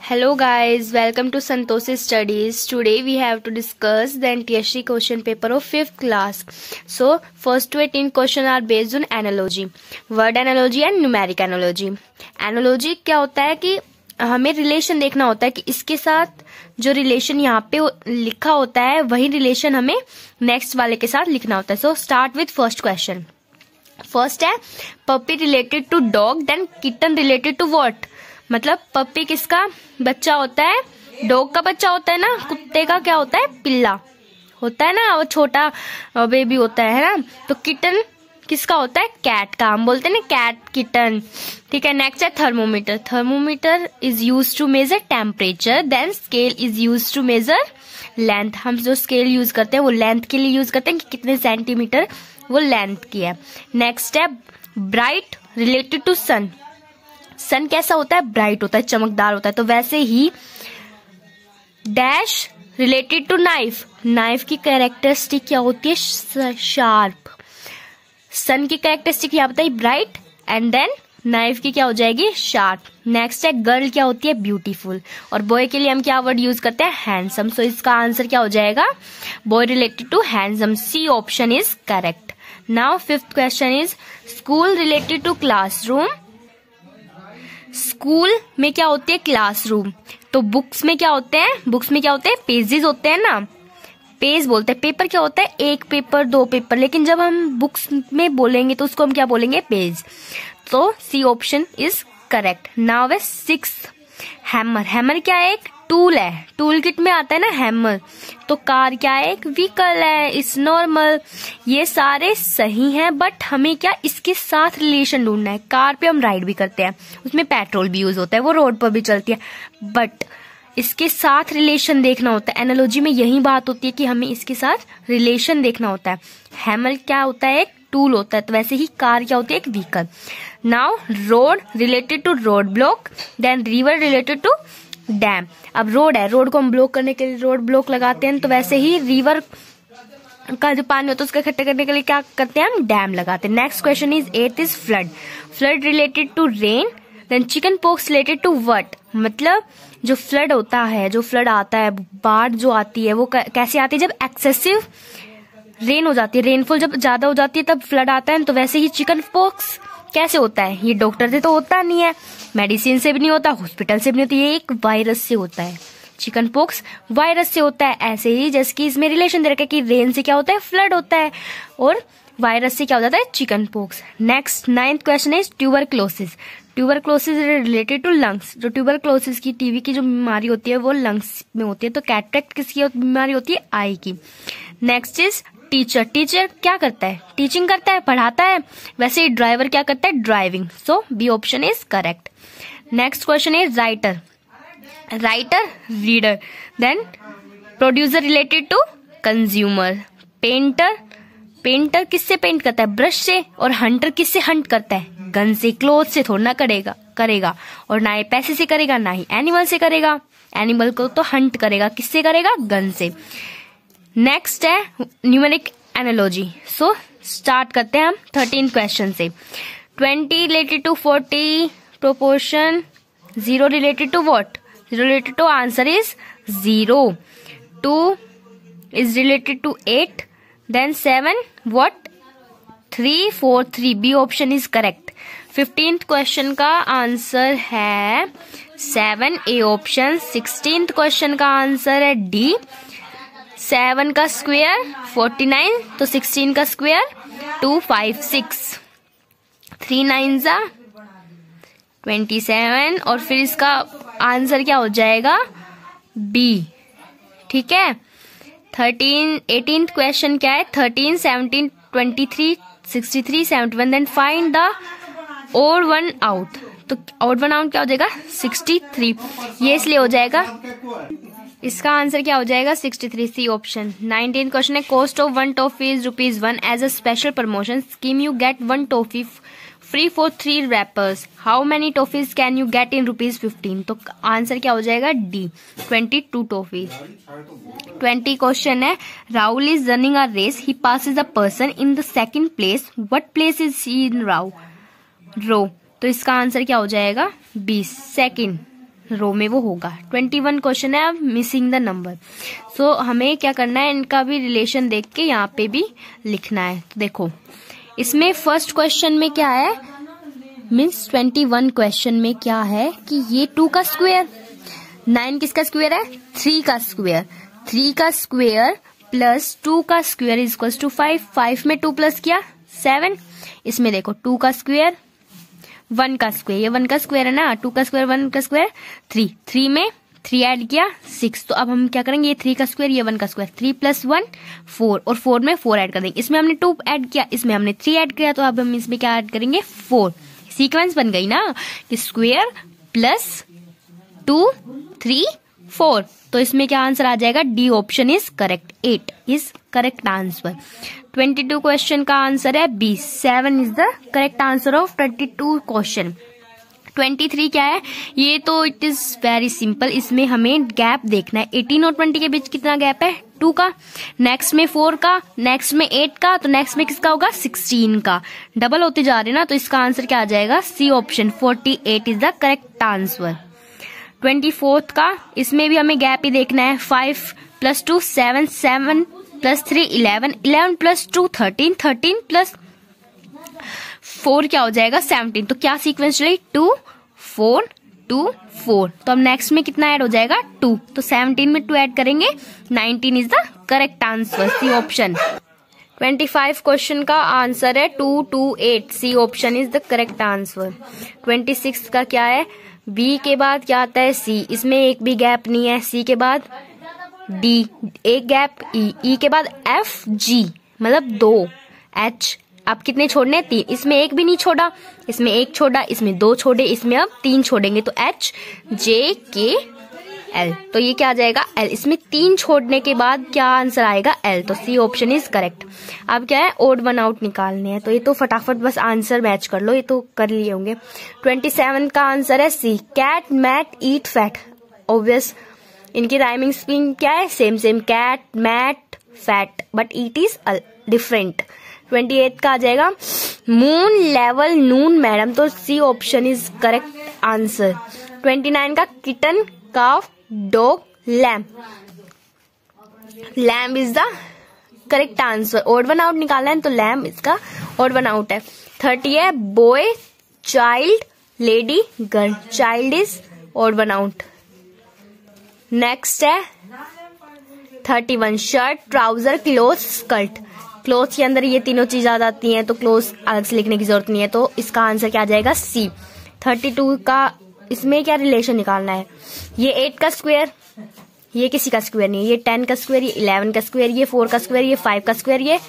Hello guys, welcome to Santoshi Studies. Today we have to discuss the NTSC question paper of 5th class. So, first to 18 question are based on analogy, word analogy and numeric analogy. Analogy क्या होता है कि हमें relation देखना होता है कि इसके साथ जो रिलेशन यहाँ पे लिखा होता है वही रिलेशन हमें नेक्स्ट वाले के साथ लिखना होता है. So start with first question. First है puppy related to dog, then kitten related to what. मतलब पप्पी किसका बच्चा होता है? डॉग का बच्चा होता है ना. कुत्ते का क्या होता है? पिल्ला होता है ना, वो छोटा बेबी होता है ना. तो किटन किसका होता है? कैट का. हम बोलते हैं ना कैट किटन. ठीक है. नेक्स्ट है thermometer. Thermometer is use to measure temperature, then scale is use to measure length. हम जो स्केल यूज करते हैं वो लेंथ के लिए यूज करते हैं कि कितने सेंटीमीटर वो लेंथ की है. नेक्स्ट है ब्राइट रिलेटेड टू सन. सन कैसा होता है? ब्राइट होता है, चमकदार होता है. तो वैसे ही dash related to knife. Knife की कैरेक्टरिस्टिक क्या होती है? शार्प. सन की कैरेक्टरिस्टिक यहाँ बताइए ब्राइट, एंड देन नाइफ की क्या हो जाएगी? शार्प. नेक्स्ट है गर्ल क्या होती है? ब्यूटीफुल. और बॉय के लिए हम क्या वर्ड यूज करते हैं? हैंडसम. सो इसका आंसर क्या हो जाएगा? Boy related to handsome. C option is correct. Now fifth question is school related to classroom. School में क्या होती है? क्लासरूम. तो बुक्स में क्या होते हैं? बुक्स में क्या होते हैं? पेजेस होते हैं ना. पेज बोलते हैं. पेपर क्या होता है? एक पेपर, दो पेपर. लेकिन जब हम बुक्स में बोलेंगे तो उसको हम क्या बोलेंगे? पेज. तो C option is correct. Now है सिक्स्थ हैमर. हैमर क्या है? एक टूल है. टूल किट में आता है ना हैमर. तो कार क्या है? एक व्हीकल है. इस नॉर्मल. ये सारे सही हैं, बट हमें क्या इसके साथ रिलेशन ढूंढना है. कार पे हम राइड भी करते हैं, उसमें पेट्रोल भी यूज होता है, वो रोड पर भी चलती है, बट इसके साथ रिलेशन देखना होता है. एनालॉजी में यही बात होती है कि हमें इसके साथ रिलेशन देखना होता है. हैमर क्या होता है? एक टूल होता है. तो वैसे ही कार क्या होती है? एक vehicle. Now road related to road block, then river related to dam. अब रोड है, रोड को हम ब्लॉक करने के लिए रोड ब्लॉक लगाते हैं. तो वैसे ही रिवर का जो पानी होता है उसका इकट्ठा करने के लिए क्या करते हैं? हम डैम लगाते हैं. Next question is eight is flood. Flood related to rain, then chicken pox related to what. मतलब जो फ्लड होता है, जो फ्लड आता है, बाढ़ जो आती है, वो कैसे आती है? जब एक्सेसिव रेन हो जाती है, रेनफॉल जब ज्यादा हो जाती है तब फ्लड आता है. तो वैसे ही चिकन पॉक्स कैसे होता है? ये डॉक्टर से तो होता नहीं है, मेडिसिन से भी नहीं होता, हॉस्पिटल से भी नहीं होता, ये एक वायरस से होता है. चिकन पॉक्स वायरस से होता है. ऐसे ही जैसे कि इसमें रिलेशन दे रखा है कि रेन से क्या होता है? फ्लड होता है, और वायरस से क्या हो जाता है? Chicken pox. Next ninth question is tuberculosis. Tuberculosis related to lungs. जो ट्यूबरक्लोसिस की टीबी की जो बीमारी होती है वो लंग्स में होती है. तो कैटरेक्ट किसकी बीमारी होती है? आई की. Next is teacher. टीचर क्या करता है? टीचिंग करता है, पढ़ाता है. वैसे ही ड्राइवर क्या करता है? Driving. So B option is correct. Next question is writer. Writer reader, then producer related to consumer. Painter. Painter किससे पेंट करता है? ब्रश से. और हंटर किससे हंट करता है? गन से. क्लोथ से थोड़ा ना करेगा. और ना ही पैसे से करेगा, ना ही एनिमल से करेगा. एनिमल को तो हंट करेगा. किससे करेगा? गन से. नेक्स्ट है न्यूमेरिक एनालॉजी. सो स्टार्ट करते हैं हम 13 क्वेश्चन से. 20 related to 40 proportion. 0 related to what? 0 related to answer is 0. 2 is related to 8, then 7 what? 3 4 3. B option is correct. 15th question का आंसर है 7. A option. 16th क्वेश्चन का answer है D. 7 का square 49, तो 16 का स्क्वायर 2 5 6. 3 9 जा 27, और फिर इसका आंसर क्या हो जाएगा? बी. ठीक है. 18th क्वेश्चन क्या है? 13 17 23 63 71, then find the odd one out. तो ओड वन आउट क्या हो जाएगा? 63. ये इसलिए हो जाएगा, इसका आंसर क्या हो जाएगा? 63. C option. 19th क्वेश्चन है cost of 1 toffee is ₹1. As a special promotion scheme you get 1 toffee free for 3 wrappers. How many toffees can you get in ₹15? तो आंसर क्या हो जाएगा? डी. 22 टॉफीज. 20 क्वेश्चन है Rahul is running a race. He passes a person in the second place. What place is he in row? तो इसका answer क्या हो जाएगा? बी. सेकंड. रो में वो होगा। 21 क्वेश्चन है अब मिसिंग द नंबर। सो हमें क्या करना है, इनका भी रिलेशन देख के यहाँ पे भी लिखना है। तो देखो इसमें फर्स्ट क्वेश्चन में क्या है, मीन्स 21 क्वेश्चन में क्या है कि ये 2 का स्क्वायर, 9 किसका स्क्वायर है, 3 का स्क्वायर, 3 का स्क्वायर प्लस 2 का स्क्वायर इज इक्वल टू 5, 5 में 2 प्लस किया 7, इसमें देखो 2 का स्क्वायर 1 का स्क्वायर, ये 1 का स्क्वायर है ना, 2 का स्क्वायर 1 का स्क्वायर 3, 3 में 3 ऐड किया 6, तो अब हम क्या करेंगे, ये 3 का स्क्वायर ये 1 का स्क्वायर, 3 प्लस 1 4, और 4 में 4 ऐड कर देंगे, इसमें हमने 2 ऐड किया, इसमें हमने 3 ऐड किया, तो अब हम इसमें क्या ऐड करेंगे 4। सीक्वेंस बन गई ना कि स्क्वायर प्लस 2 3 4, तो इसमें क्या आंसर आ जाएगा, D option is correct, 8 is correct answer. 22 question का आंसर है B, 7 is the correct answer of 22 question. 23 क्या है, ये तो इट इज वेरी सिंपल, इसमें हमें गैप देखना है, 18 और 20 के बीच कितना गैप है, 2 का, नेक्स्ट में 4 का, नेक्स्ट में 8 का, तो नेक्स्ट में किसका होगा 16 का, डबल होते जा रहे ना, तो इसका आंसर क्या आ जाएगा, C option 48 is the correct answer. 24 का, इसमें भी हमें गैप ही देखना है, 5 प्लस 2 7, 7 प्लस 3 11, 11 प्लस 2 13, 13 प्लस 4 क्या हो जाएगा 17, तो क्या सीक्वेंस चली 2 4 2 4, तो अब नेक्स्ट में कितना ऐड हो जाएगा 2, तो 17 में 2 ऐड करेंगे 19 is the correct answer, C option. 25 question का आंसर है 2 2 8, C option is the correct answer. 26 का क्या है, बी के बाद क्या आता है सी, इसमें एक भी गैप नहीं है, सी के बाद डी एक गैप, ई के बाद एफ जी मतलब 2, एच अब कितने छोड़ने 3, इसमें एक भी नहीं छोड़ा, इसमें एक छोड़ा, इसमें 2 छोड़े, इसमें अब 3 छोड़ेंगे, तो एच जे के एल, तो ये क्या आ जाएगा एल, इसमें 3 छोड़ने के बाद क्या आंसर आएगा एल, तो सी ऑप्शन इज करेक्ट। अब क्या है ओड वन आउट निकालने हैं, तो ये तो फटाफट बस आंसर मैच कर लो, ये तो कर लिए होंगे। 27 का आंसर है C, cat mat eat fat, obvious इनकी राइमिंग स्पेलिंग क्या है same same, cat mat fat, but eat is different. 28 का आ जाएगा मून लेवल नून मैडम, तो C option is correct answer. 29 का kitten calf dog lamp, lamp is the correct answer, odd one out निकालना है तो लैम्प इसका odd one out है। 30 है boy child lady girl, child is odd one out. Next है 31 shirt trouser cloth skirt, cloth के अंदर ये तीनों चीज आ जाती हैं, तो क्लोथ अलग से लिखने की जरूरत नहीं है, तो इसका आंसर क्या आ जाएगा सी। 32 का इसमें क्या रिलेशन निकालना है, ये 8 का स्क्वायर ये किसी का स्क्वायर नहीं है, ये 10 का स्क्वायर, ये 11 का स्क्वायर, ये 4 का स्क्वायर, ये 5 का स्क्वायर, ये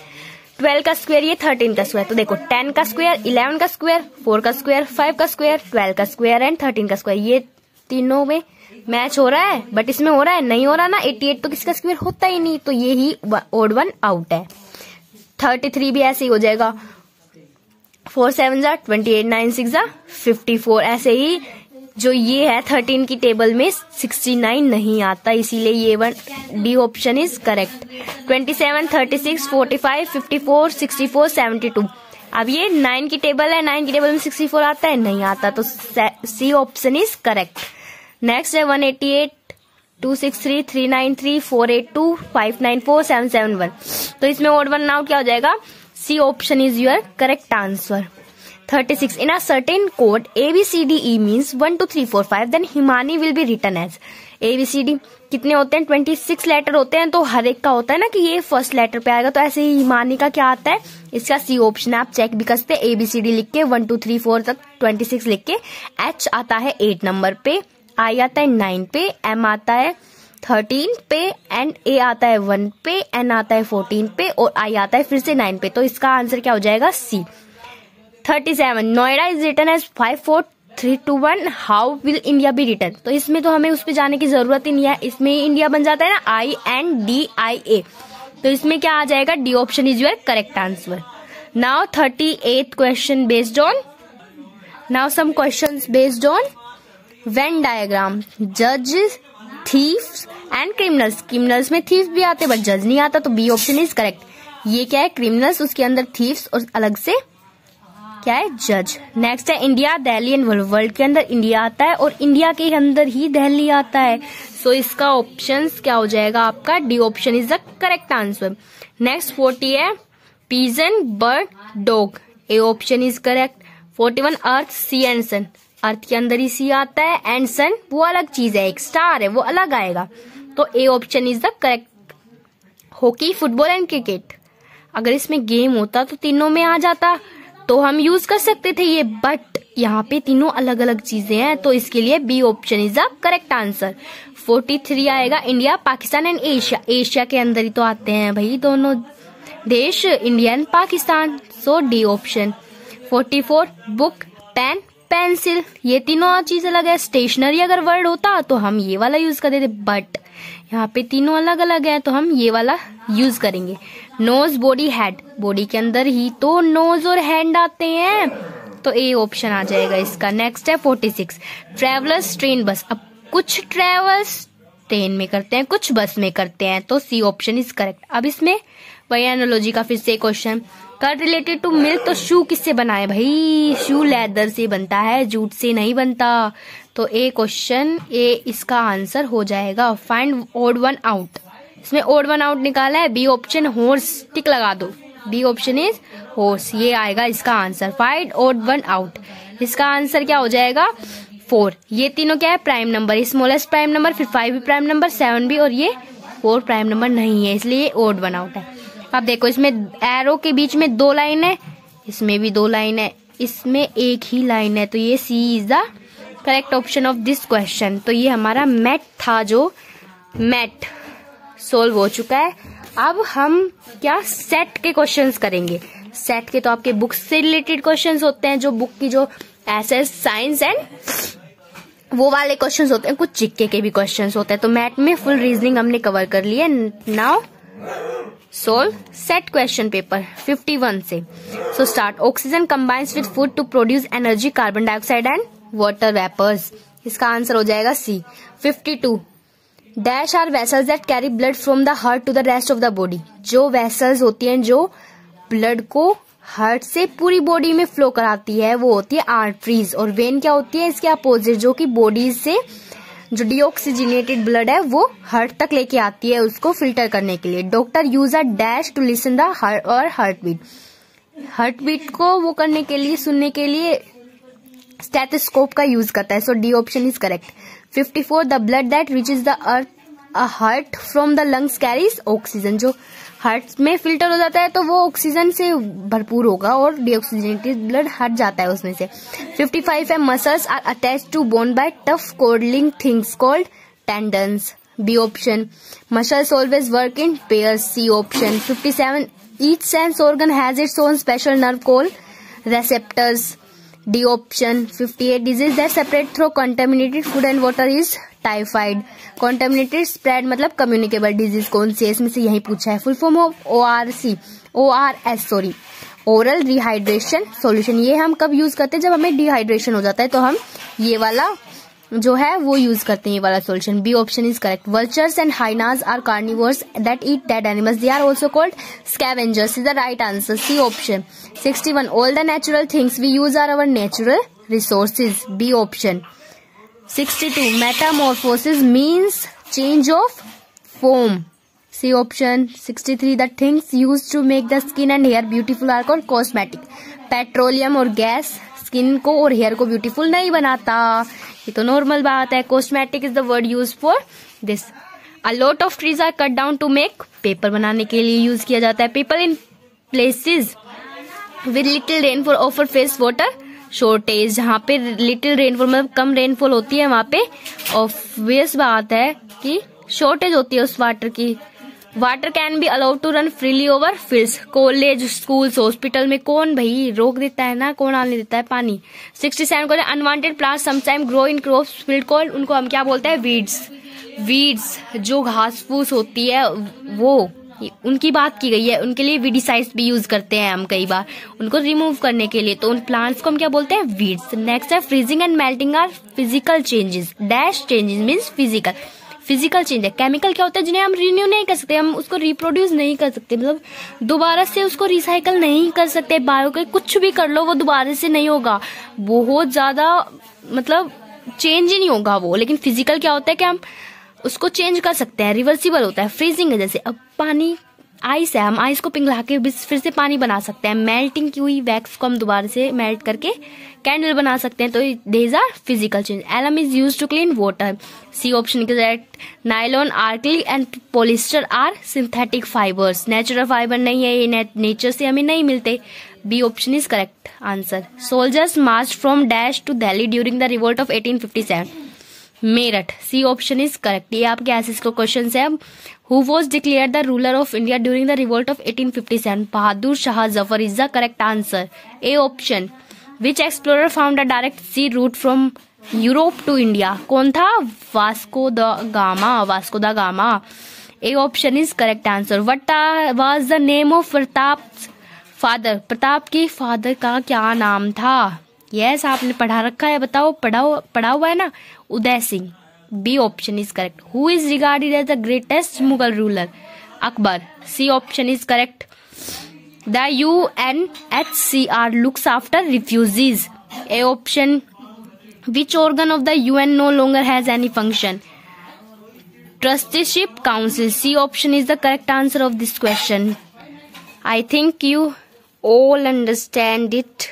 12 का स्क्वायर, ये 13 का स्क्वायर, तो देखो 10 का स्क्वायर, 11 का स्क्वायर, 4 का स्क्वायर, 5 का स्क्वायर, 12 का स्क्वायर एंड 13 का स्क्वायर, ये तीनों में मैच हो रहा है, बट इसमें हो रहा है नहीं हो रहा ना, 88 तो किसका स्क्वायर होता ही नहीं, तो ये ही ओड वन आउट है। 33 भी ऐसे ही हो जाएगा, 4 7 जा 28, 9 6 जा 54, ऐसे ही जो ये है 13 की टेबल में 69 नहीं आता, इसीलिए ये one D option is correct. 27 36 45 54 64 72, अब ये 9 की टेबल है, 9 की टेबल में 64 आता है नहीं आता, तो C option is correct. Next है 188 263 393 482 594 771, तो इसमें ओड वन आउट क्या हो जाएगा, C option is your correct answer. 36 in a certain code ABCDE means 1 2 3 4 5 then Himani will be written as ABCD कितने होते हैं 26 लेटर होते हैं, तो हर एक का होता है ना कि ये फर्स्ट लेटर पे आएगा, तो ऐसे ही हिमानी का क्या आता है, इसका सी ऑप्शन है, आप चेक भी कर सकते हैं, ABCD लिख के 1 2 3 4 तक 26 लिख के, H आता है 8 नंबर पे, I आता है 9 पे, M आता है 13 पे एंड A आता है 1 पे, N आता है 14 पे और I आता है फिर से 9 पे, तो इसका आंसर क्या हो जाएगा C. 37 Noida is written as 5 4 3 2 1 how will India be written, तो इसमें तो हमें उस पर जाने की जरूरत ही नहीं है, इसमें इंडिया बन जाता है ना INDIA, तो इसमें क्या आ जाएगा D option is your correct answer. Now 38th question based on, now some questions based on Venn diagram, जजेस थीव्स एंड क्रिमिनल्स, क्रिमिनल्स में थीव्स भी आते बट जज नहीं आता, तो बी ऑप्शन इज करेक्ट। ये क्या है क्रिमिनल्स, उसके अंदर थीव्स और अलग से क्या है, जज। नेक्स्ट है India, Delhi and world. World के अंदर इंडिया आता है और इंडिया के अंदर ही दिल्ली आता है। सो इसका ऑप्शन क्या हो जाएगा आपका, D option is the correct answer. Next 40 है pigeon, bird, dog. A option is correct. 41 earth, sea and sun. Earth के अंदर ही सी आता है एंड सन वो अलग चीज है, एक स्टार है, वो अलग आएगा। तो ए option is the correct. Hockey, football and cricket. अगर इसमें गेम होता तो तीनों में आ जाता, तो हम यूज कर सकते थे ये, बट यहाँ पे तीनों अलग अलग चीजें हैं, तो इसके लिए B option is the correct answer. 43 आएगा India, Pakistan and Asia. Asia के अंदर ही तो आते हैं भाई दोनों देश, India and Pakistan, so D option. 44 book, pen, pencil. ये तीनों चीज अलग है। स्टेशनरी अगर वर्ड होता तो हम ये वाला यूज कर देते, बट यहाँ पे तीनों अलग अलग है तो हम ये वाला यूज करेंगे। Knows, body, head. बॉडी के अंदर ही तो नोज और हैंड आते हैं, तो ए ऑप्शन आ जाएगा इसका। नेक्स्ट है 46 ट्रेवलर्स, ट्रेन, बस। अब कुछ ट्रेवल्स ट्रेन में करते हैं, कुछ बस में करते हैं, तो सी ऑप्शन इज करेक्ट। अब इसमें वही एनालॉजी का फिर से question, curd related to milk. तो शू किससे बना है भाई, शू लेदर से बनता है, जूट से नहीं बनता। तो ए क्वेश्चन, ए इसका आंसर हो जाएगा। Find odd one out. इसमें ओड वन आउट निकाला है, बी ऑप्शन हॉर्स, टिक लगा दो, बी ऑप्शन इज हॉर्स, ये आएगा इसका answer. Find odd one out, इसका आंसर क्या हो जाएगा 4। ये तीनों क्या है, prime number, smallest prime number, फिर 5 भी प्राइम नंबर, 7 भी, और ये 4 प्राइम नंबर नहीं है, इसलिए ओड वन आउट है। अब देखो इसमें एरो के बीच में 2 लाइन है, इसमें भी 2 लाइन है, इसमें एक ही लाइन है, तो ये C is the correct option of this question. तो ये हमारा मैथ था, जो मैथ सोल्व हो चुका है। अब हम क्या सेट के क्वेश्चंस करेंगे। सेट के तो आपके बुक्स से रिलेटेड क्वेश्चंस होते हैं, जो बुक की जो एसएस, साइंस एंड वो वाले क्वेश्चंस होते हैं, कुछ जीके के भी क्वेश्चंस होते हैं। तो मैथ में फुल रीजनिंग हमने कवर कर ली है। Now solve set question paper 51 से। So start. Oxygen combines with food to produce energy, carbon dioxide and water vapours. इसका आंसर हो जाएगा C. 52 dash are vessels that carry blood from the heart to the rest of the body. जो vessels होती हैं जो blood को heart से पूरी बॉडी में फ्लो कराती है, वो होती है आर्टरीज। और वेन क्या होती है, इसके अपोजिट, जो कि बॉडी से जो डीऑक्सीजनेटेड ब्लड है वो हार्ट तक लेके आती है उसको फिल्टर करने के लिए। Doctor use a dash to listen the heart और हार्ट बीट। हार्ट बीट को वो करने के लिए, सुनने के लिए स्टेथोस्कोप का यूज करता है। So D option is correct. 54 the blood that reaches the earth heart from the lungs carries oxygen. जो हार्ट में फिल्टर हो जाता है तो वो ऑक्सीजन से भरपूर होगा और डीऑक्सीजनेटेड ब्लड हट जाता है उसमें से। 55 है muscles are attach to bone by tough cordlike things called tendons. B option. Muscles always work in pairs. C option. 57 each sense organ has its own special nerve called receptors. D option. 58 disease that separate through contaminated food and water is typhoid. Contaminated spread मतलब communicable disease कौन सी है, इसमें से यही पूछा है। Full form of ORS sorry, oral rehydration solution. ये हम कब यूज करते हैं, जब हमें डिहाइड्रेशन हो जाता है तो हम ये वाला जो है वो यूज करते हैं, ये वाला solution. B option is correct. Vultures and hyenas are carnivores that eat dead animals, they are also called scavengers is the right answer. C option. 61 all the natural things we use are our natural resources. B option. 62 metamorphosis means change of form. C option. 63 the things use to make the skin and hair beautiful are called cosmetic. Petroleum और gas skin को और hair को beautiful नहीं बनाता, ये तो normal बात है। Cosmetic is the word use for this. A lot of trees are cut down to make, paper बनाने के लिए यूज किया जाता है। People in places with little rainfall ऑफर फेस वाटर शॉर्टेज। जहाँ पे लिटिल रेनफॉल मतलब कम रेनफॉल होती है, वहां पे ऑब्वियस बात है कि शॉर्टेज होती है उस वाटर की। Water can be allowed to run freely over fields. College, schools, hospital में कौन भाई रोक देता है ना, कौन आने देता है पानी। 67 को unwanted plants sometime grow in crops field called, उनको हम क्या बोलते हैं, वीड्स। वीड्स जो घास फूस होती है वो, उनकी बात की गई है, उनके लिए वीडिसाइड्स भी यूज करते हैं हम कई बार उनको रिमूव करने के लिए, तो उन प्लांट्स को हम क्या बोलते हैं, वीड्स। नेक्स्ट है freezing and melting are physical changes. Dash changes means physical. Physical change है। केमिकल क्या होता है, जिन्हें हम रिन्यू नहीं कर सकते, हम उसको रिप्रोड्यूस नहीं कर सकते, मतलब दोबारा से उसको रिसाइकल नहीं कर सकते। बायो के कुछ भी कर लो वो दोबारा से नहीं होगा, बहुत ज्यादा मतलब चेंज ही नहीं होगा वो। लेकिन फिजिकल क्या होता है कि हम उसको चेंज कर सकते हैं, रिवर्सिबल होता है। फ्रीजिंग है, जैसे अब पानी आइस है, हम आइस को पिघला के फिर से पानी बना सकते हैं। मेल्टिंग की हुई वैक्स को हम दोबारा से मेल्ट करके कैंडल बना सकते हैं। तो these are physical change. Alum is used to clean water. C option correct. Nylon, आर्किल and polyester are synthetic fibres. Natural fibre नहीं है, ये नेचर से हमें नहीं मिलते। B option is correct answer. Soldiers march from dash to Delhi during the revolt of 1857। Meerut. C option is correct. ये आपके एसएस को क्वेश्चन है। Who was declare the ruler of India during the revolt of 1857? Bahadur Shah Zafar is the correct answer. A option. Which explorer found a direct sea route from Europe to India? कौन था? Vasco da Gama. Vasco da Gama. A option is correct answer. What was the name of Pratap father? Pratap के father का क्या नाम था? Yes, आपने पढ़ा रखा है, बताओ। पढ़ा हुआ है ना? Uday Singh. B option is correct. Who is regarded as the greatest Mughal ruler? Akbar. C option is correct. The UNHCR looks after refugees. A option. Which organ of the UN no longer has any function? Trusteeship Council. C option is the correct answer of this question. I think you all understand it.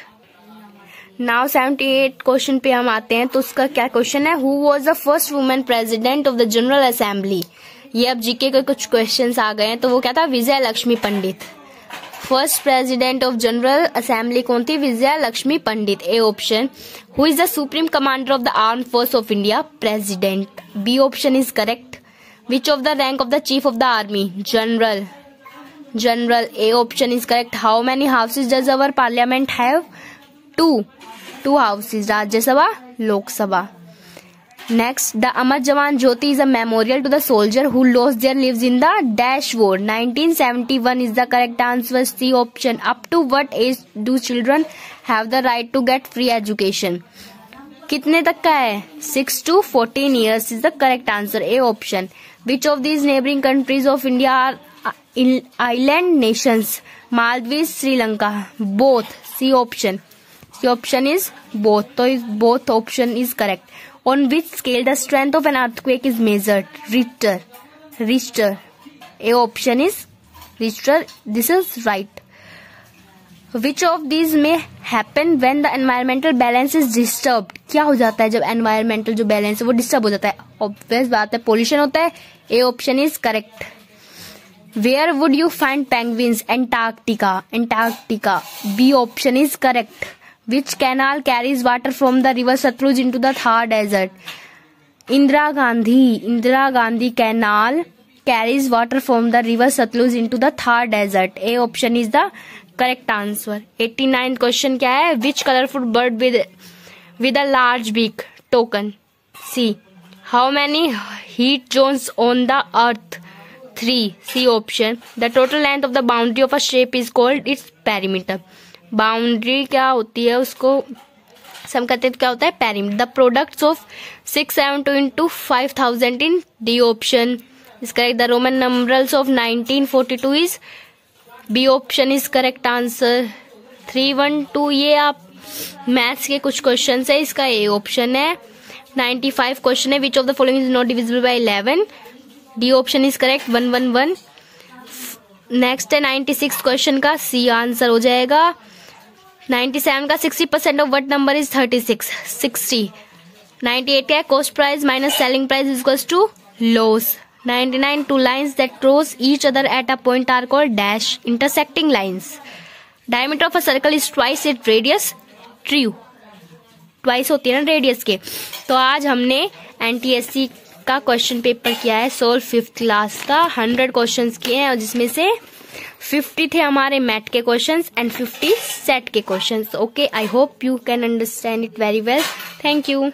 Now 78 question पे हम आते हैं। तो उसका क्या question है? Who was the first woman president of the General Assembly? ये अब जीके के कुछ क्वेश्चंस आ गए हैं। तो वो क्या था? Vijay Lakshmi Pandit. First president of general assembly कौन थी? Vijay Lakshmi Pandit. A option. Who is the supreme commander of the arm force of India? President. B option is correct. Which of the rank of the chief of the army? General. General. A option is correct. How many houses does our parliament have? Two houses, Rajya Sabha, Lok Sabha. Next, the Amar Jawan Jyoti is a memorial to the soldier who lost their lives in the Dash War. 1971 is the correct answer. C option. Up to what age do children have the right to get free education? कितने तक का है? 6 to 14 years is the correct answer. A option. Which of these neighboring countries of India are island nations? Maldives, Sri Lanka. Both. C option. C option is both. So both option is correct. On which scale the strength of an earthquake is measured? Richter. Richter. A option is Richter. This is right. Which of these may happen when the environmental balance is disturbed? क्या हो जाता है जब environmental जो balance है वो disturb हो जाता है? Obvious बात है, pollution होता है। A option is correct. Where would you find penguins? Antarctica. Antarctica. B option is correct. Which canal carries water from the river Satluj into the Thar desert? Indira Gandhi canal carries water from the river Satluj into the Thar desert. A option is the correct answer. 89th question क्या है? Which colorful bird with a large beak? Toucan. C. How many heat zones on the earth? 3. C option. The total length of the boundary of a shape is called its perimeter. Boundary क्या होती है उसको सम करते तो क्या होता है? Perimeter. The products of 672 into 5000 in D option is correct. The Roman numerals of 1942 is B option is correct answer. 312 ये आप मैथ्स के कुछ क्वेश्चन है, इसका ए ऑप्शन है। 95 क्वेश्चन है। विच of the following is not divisible by 11? D option is correct. 111। Next है 96 question का सी आंसर हो जाएगा। 97 का 60% ऑफ व्हाट नंबर इज 36? 60। 98 का cost price minus selling price is equals to loss. 99 two lines that cross each other at a point are called dash, intersecting lines. Diameter of a circle is twice it radius. True, twice होती है ना radius के। तो आज हमने NTSC का question paper किया है सोल्व 5th क्लास का। 100 क्वेश्चंस किए हैं और जिसमें से 50 थे हमारे मैथ के क्वेश्चंस एंड 50 सेट के questions. Okay, I hope you can understand it very well. Thank you.